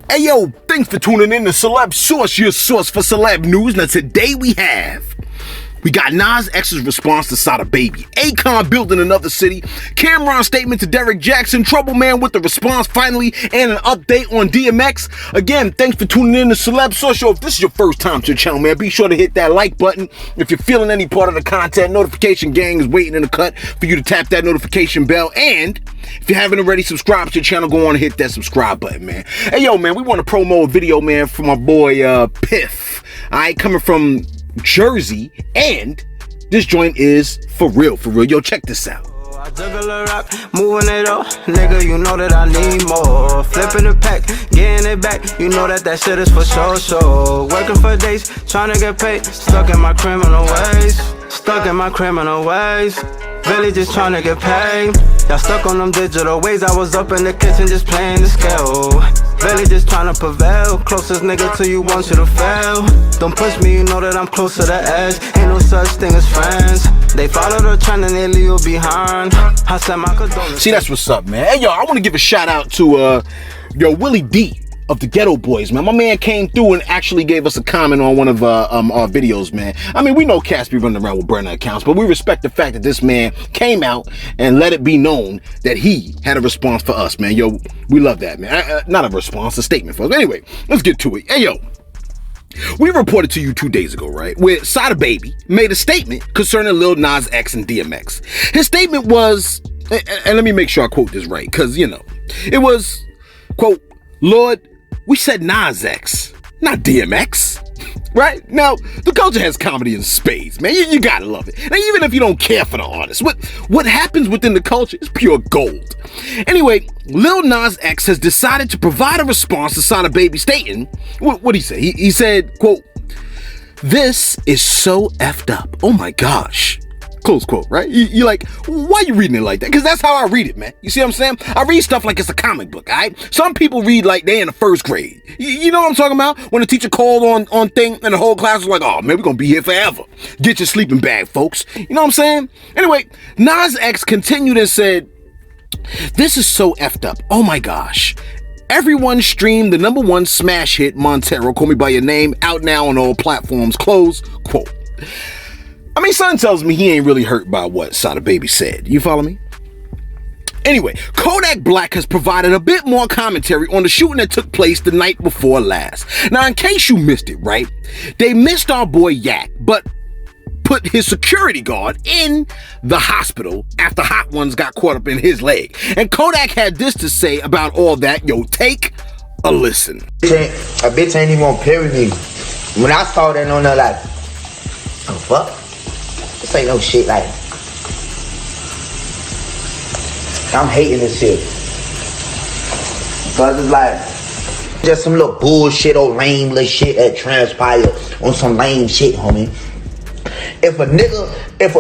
Hey yo, thanks for tuning in to Celebs Source, your source for celeb news. Now today we got Nas X's response to Sada Baby, Akon building another city, Cameron's statement to Derek Jackson, Trouble Man with the response finally, and an update on DMX. Again, thanks for tuning in to Celebs Source. If this is your first time to the channel, man, be sure to hit that like button. If you're feeling any part of the content, notification gang is waiting in the cut for you to tap that notification bell. And if you haven't already subscribed to the channel, go on and hit that subscribe button, man. Hey yo, man, we want to promo a video, man, for my boy Piff. Alright, coming from Jersey, and this joint is for real, for real. Yo, check this out. I juggle a rock, moving it up, nigga, you know that I need more. Flipping the pack, getting it back, you know that shit is for sure. Working for days, trying to get paid, stuck in my criminal ways, really just trying to get paid. Y'all stuck on them digital ways, I was up in the kitchen just playing the scale. Really just trying to prevail, closest nigga to you, want you to fail. Don't push me, you know that I'm close to the edge, ain't no such thing as friends. They follow the trend and they leave you behind. I said my condolences. See, that's what's up, man. Hey, yo, I want to give a shout out to, Willie D of the Ghetto Boys, man. My man came through and actually gave us a comment on one of our videos, man. I mean, we know cats be running around with burner accounts, but we respect the fact that this man came out and let it be known that he had a response for us, man. Yo, we love that, man. Not a response, a statement for us. Anyway, let's get to it. Hey, yo. We reported to you 2 days ago, right, where Sada Baby made a statement concerning Lil Nas X and DMX. His statement was, and let me make sure I quote this right, because, you know, it was, quote, "Lord, we said Nas X, not DMX." Right? Now, the culture has comedy in spades, man. You gotta love it. Now, even if you don't care for the artist, what happens within the culture is pure gold. Anyway, Lil Nas X has decided to provide a response to Sada Baby stating, what'd he say? He said, quote, "This is so effed up. Oh my gosh." Close quote, right? You're like, why are you reading it like that? Because that's how I read it, man. You see what I'm saying? I read stuff like it's a comic book, all right? Some people read like they in the first grade. You know what I'm talking about? When the teacher called on thing and the whole class was like, oh, man, we're going to be here forever. Get your sleeping bag, folks. You know what I'm saying? Anyway, Nas X continued and said, "This is so effed up. Oh, my gosh. Everyone stream the #1 smash hit, Montero, Call Me By Your Name, out now on all platforms." Close quote. I mean, son tells me he ain't really hurt by what Sada Baby said. You follow me? Anyway, Kodak Black has provided a bit more commentary on the shooting that took place the night before last. Now, in case you missed it, right? They missed our boy Yak, but put his security guard in the hospital after Hot Ones got caught up in his leg. And Kodak had this to say about all that. Yo, take a listen. A bitch ain't even gonna play with me. When I saw that on there, like, oh fuck. This ain't no shit, like, I'm hating this shit. Cause it's like, just some little bullshit or lame little shit that transpired on some lame shit, homie. If a nigga, if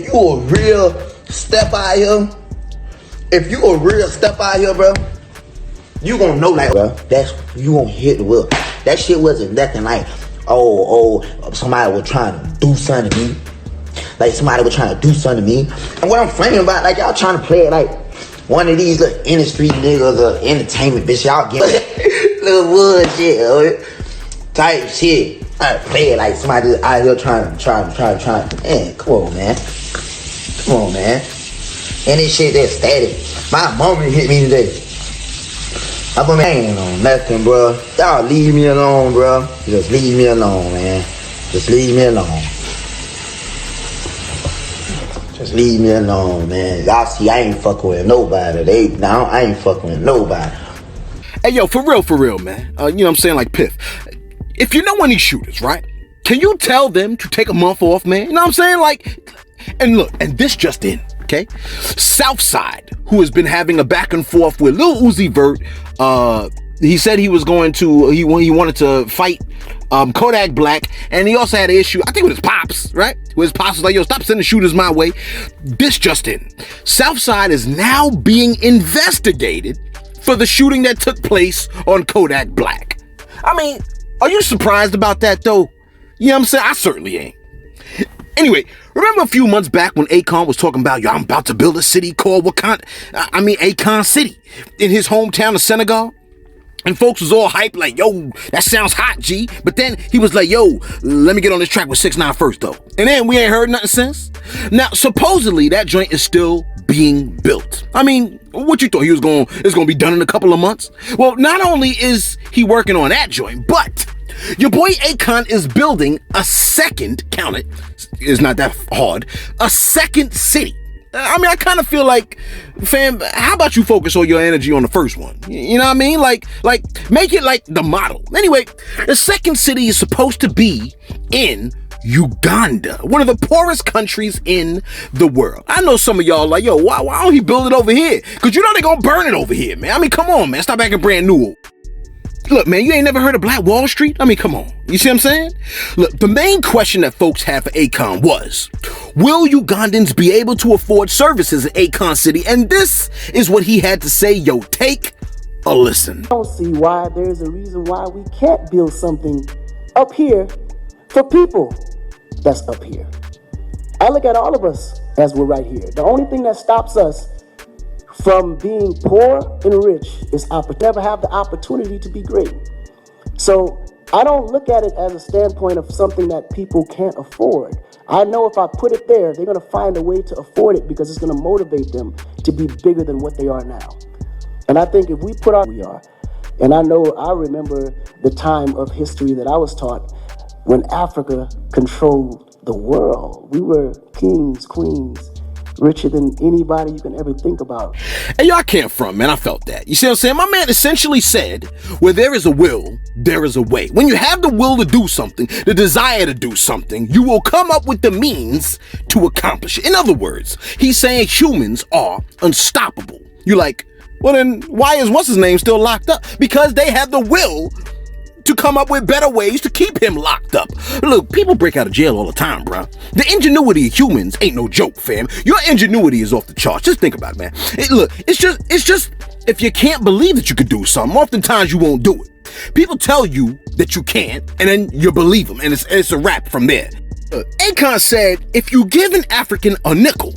you a real step out here, bro, you gonna know, like, bro, you gonna hit the wheel. That shit wasn't nothing like, oh, somebody was trying to do something to me. Like, somebody was trying to do something to me. And what I'm flaming about, like, y'all trying to play it like one of these little industry niggas or entertainment bitch. Y'all get little wood shit, type shit. I play it like somebody out here trying. Man, come on, man. And this shit that's static. My mama hit me today. I've been hanging on nothing, bro. Y'all leave me alone, bro. Just leave me alone, man. Just leave me alone. Just leave me alone, man. Y'all see, I ain't fucking with nobody. I ain't fucking with nobody. Hey, yo, for real, man. You know what I'm saying? Like Piff. If you know any shooters, right? Can you tell them to take a month off, man? You know what I'm saying? Like, and look, and this just in, okay? Southside, who has been having a back and forth with Lil Uzi Vert, he said he was going to, he wanted to fight Kodak Black, and he also had an issue, I think, with his pops, right? With his pops was like, yo, stop sending shooters my way. This just in. Southside is now being investigated for the shooting that took place on Kodak Black. I mean, are you surprised about that, though? You know what I'm saying? I certainly ain't. Anyway, remember a few months back when Akon was talking about, yo, I'm about to build a city called Akon City in his hometown of Senegal? And folks was all hyped like, yo, that sounds hot, G. But then he was like, yo, let me get on this track with 6ix9ine first, though. And then we ain't heard nothing since. Now, supposedly, that joint is still being built. I mean, what you thought it's gonna be done in a couple of months? Well, not only is he working on that joint, but your boy Akon is building a second, count it, it's not that hard, a second city. I mean, I kind of feel like, fam, how about you focus all your energy on the first one? You know what I mean? Like, make it like the model. Anyway, the second city is supposed to be in Uganda, one of the poorest countries in the world. I know some of y'all like, yo, why don't he build it over here? Because you know they're going to burn it over here, man. I mean, come on, man. Stop acting brand new. Look, man, you ain't never heard of Black Wall Street? I mean, come on. You see what I'm saying? Look, the main question that folks had for Akon was, will Ugandans be able to afford services in Akon City? And this is what he had to say. Yo, take a listen. I don't see why there's a reason why we can't build something up here for people that's up here. I look at all of us as we're right here. The only thing that stops us from being poor and rich is never have the opportunity to be great. So I don't look at it as a standpoint of something that people can't afford. I know if I put it there, they're going to find a way to afford it because it's going to motivate them to be bigger than what they are now. And I think if we put our, we are. And I remember the time of history that I was taught when Africa controlled the world. We were kings, queens, richer than anybody you can ever think about. Hey, yo, I can't front, man. I felt that. You see what I'm saying? My man essentially said, where there is a will, there is a way. When you have the will to do something, the desire to do something, you will come up with the means to accomplish it. In other words, he's saying humans are unstoppable. You like, well then, why is what's-his-name still locked up? Because they have the will to come up with better ways to keep him locked up. Look, people break out of jail all the time, bro. The ingenuity of humans ain't no joke, fam. Your ingenuity is off the charts. Just think about it, man. It's just, if you can't believe that you could do something, oftentimes you won't do it. People tell you that you can't, and then you believe them, and it's a wrap from there. Akon said, if you give an African a nickel,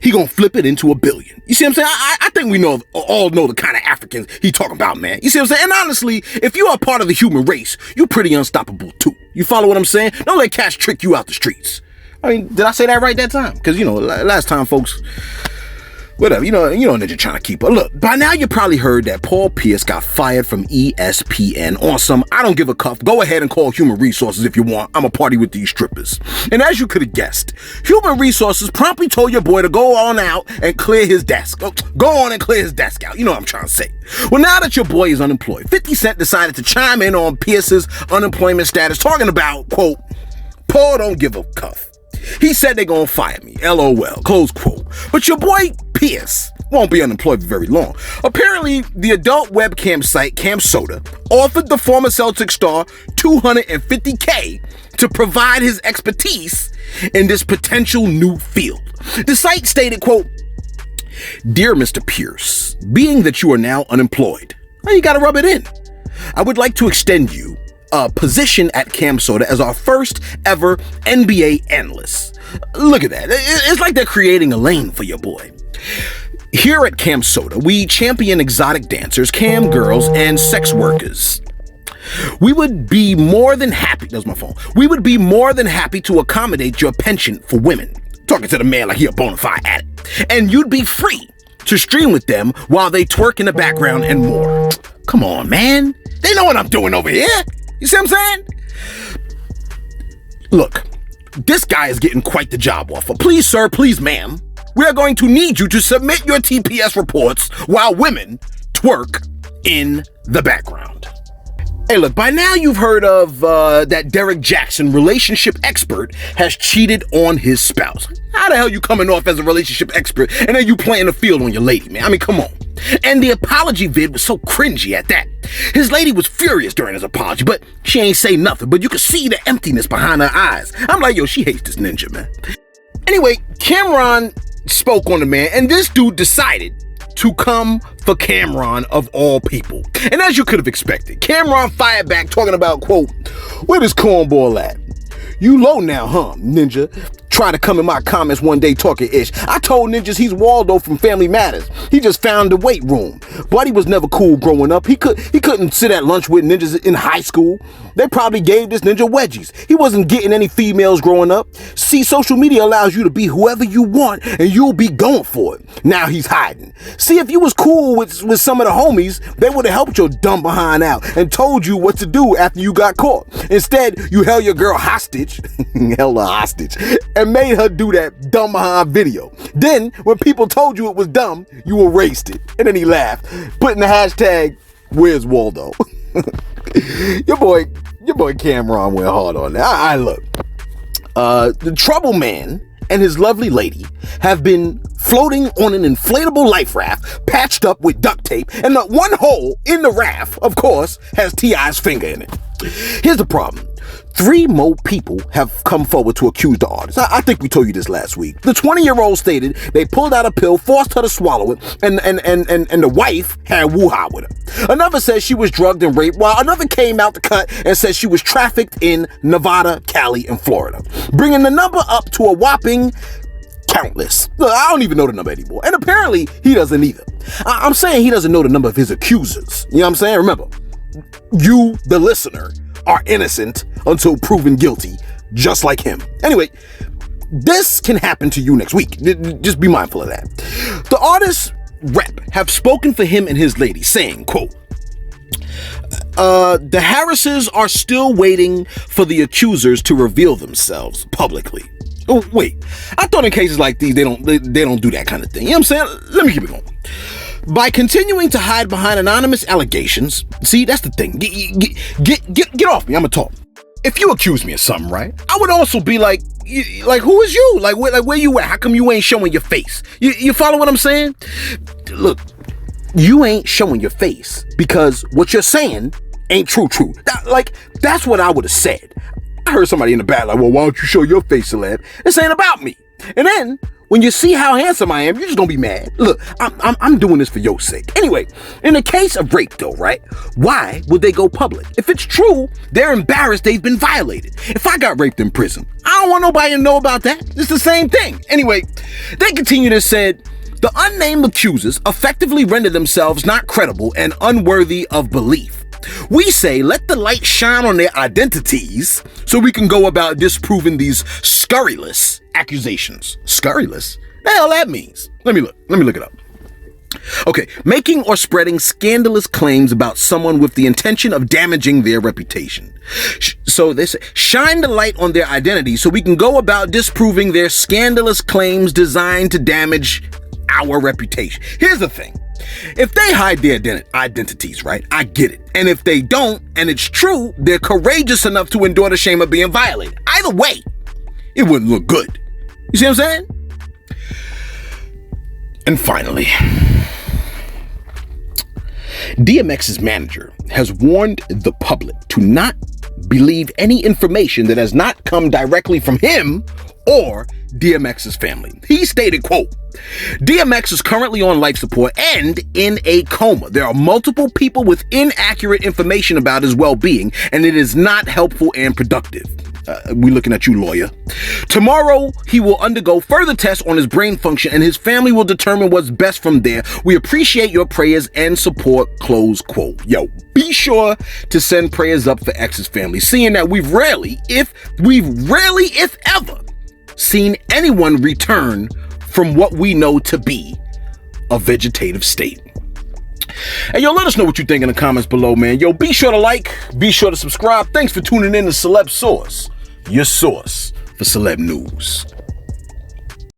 he gonna flip it into $1 billion. You see what I'm saying? I think we all know the kind of Africans he talking about, man. You see what I'm saying? And honestly, if you are part of the human race, you're pretty unstoppable too. You follow what I'm saying? Don't let cats trick you out the streets. I mean, did I say that right that time? Because, last time, folks, whatever, Ninja trying to keep up. Look, by now you probably heard that Paul Pierce got fired from ESPN on some I don't give a cuff. Go ahead and call Human Resources if you want. I'm a party with these strippers. And as you could have guessed, Human Resources promptly told your boy to go on out and clear his desk. Go on and clear his desk out. You know what I'm trying to say. Well, now that your boy is unemployed, 50 Cent decided to chime in on Pierce's unemployment status, talking about, quote, Paul don't give a cuff. He said they gonna fire me, LOL, close quote. But your boy Pierce won't be unemployed for very long. Apparently, the adult webcam site CamSoda offered the former Celtics star $250K to provide his expertise in this potential new field. The site stated, quote, Dear Mr. Pierce, being that you are now unemployed, you gotta rub it in. I would like to extend you a position at CamSoda as our first ever NBA analyst. Look at that. It's like they're creating a lane for your boy. Here at CamSoda, we champion exotic dancers, cam girls, and sex workers. We would be more than happy, that's my phone, we would be more than happy to accommodate your penchant for women. Talking to the man like he a bona fide addict. And you'd be free to stream with them while they twerk in the background and more. Come on, man. They know what I'm doing over here. You see what I'm saying? Look, this guy is getting quite the job offer. Please, sir, please, ma'am, we are going to need you to submit your TPS reports while women twerk in the background. Hey, look, by now you've heard of that Derek Jackson relationship expert has cheated on his spouse. How the hell you coming off as a relationship expert and then you playing the field on your lady, man? I mean, come on. And the apology vid was so cringy at that. His lady was furious during his apology, but she ain't say nothing, but you could see the emptiness behind her eyes. I'm like, yo, she hates this ninja, man. Anyway, Cameron spoke on the man, and this dude decided to come for Cameron of all people. And as you could have expected, Cameron fired back talking about, quote, where this cornball at? You low now, huh, ninja? try to come in my comments one day talking ish. I told ninjas he's Waldo from Family Matters. He just found the weight room. Buddy was never cool growing up. He couldn't sit at lunch with ninjas in high school. They probably gave this ninja wedgies. He wasn't getting any females growing up. See, social media allows you to be whoever you want and you'll be going for it. Now he's hiding. See, if you was cool with some of the homies, they would have helped your dumb behind out and told you what to do after you got caught. Instead, you held your girl hostage, held her hostage, and made her do that dumb behind video. Then, when people told you it was dumb, you erased it. And then he laughed, putting the hashtag, "Where's Waldo?" Your boy Cameron went hard on that. I look. The Trouble Man and his lovely lady have been floating on an inflatable life raft patched up with duct tape, and the one hole in the raft, of course, has T.I.'s finger in it. Here's the problem. 3 more people have come forward to accuse the artist. I think we told you this last week. The 20-year-old stated they pulled out a pill, forced her to swallow it, and the wife had woo-ha with her. Another says she was drugged and raped, while another came out the cut and said she was trafficked in Nevada, Cali, and Florida, bringing the number up to a whopping countless. Look, I don't even know the number anymore. And apparently, he doesn't either. I'm saying he doesn't know the number of his accusers. You know what I'm saying? Remember, you, the listener, are innocent until proven guilty, just like him. Anyway, this can happen to you next week. Just be mindful of that. The artist's rep have spoken for him and his lady, saying, quote, the Harrises are still waiting for the accusers to reveal themselves publicly. Oh, wait, I thought in cases like these, they don't do that kind of thing. You know what I'm saying? Let me keep it going. By continuing to hide behind anonymous allegations, see, that's the thing. Get off me. I'm gonna talk. If you accuse me of something, right, I would also be like, who is you? Like where you at? How come you ain't showing your face? You follow what I'm saying? Look, you ain't showing your face because what you're saying ain't true. That's what I would have said. I heard somebody in the back like, well, why don't you show your face, celeb? This ain't about me. And then when you see how handsome I am, you're just gonna be mad. Look, I'm doing this for your sake. Anyway, in the case of rape though, right? Why would they go public? If it's true, they're embarrassed they've been violated. If I got raped in prison, I don't want nobody to know about that. It's the same thing. Anyway, they continued and said, the unnamed accusers effectively render themselves not credible and unworthy of belief. We say let the light shine on their identities so we can go about disproving these scurrilous accusations. Scurrilous? The hell that means? Let me look it up. Okay, making or spreading scandalous claims about someone with the intention of damaging their reputation. So they say, shine the light on their identity so we can go about disproving their scandalous claims designed to damage our reputation. Here's the thing. If they hide their identities, right, I get it. And if they don't, and it's true, they're courageous enough to endure the shame of being violated. Either way, it wouldn't look good. You see what I'm saying? And finally, DMX's manager has warned the public to not believe any information that has not come directly from him or DMX's family. He stated, quote, DMX is currently on life support and in a coma. There are multiple people with inaccurate information about his well-being, and it is not helpful and productive. We looking at you, lawyer. Tomorrow, he will undergo further tests on his brain function, and his family will determine what's best from there. We appreciate your prayers and support, close quote. Yo, be sure to send prayers up for X's family, seeing that we've rarely, if ever, seen anyone return from what we know to be a vegetative state. And yo, let us know what you think in the comments below, man. Yo, be sure to like, be sure to subscribe. Thanks for tuning in to Celebs Source, your source for celeb news.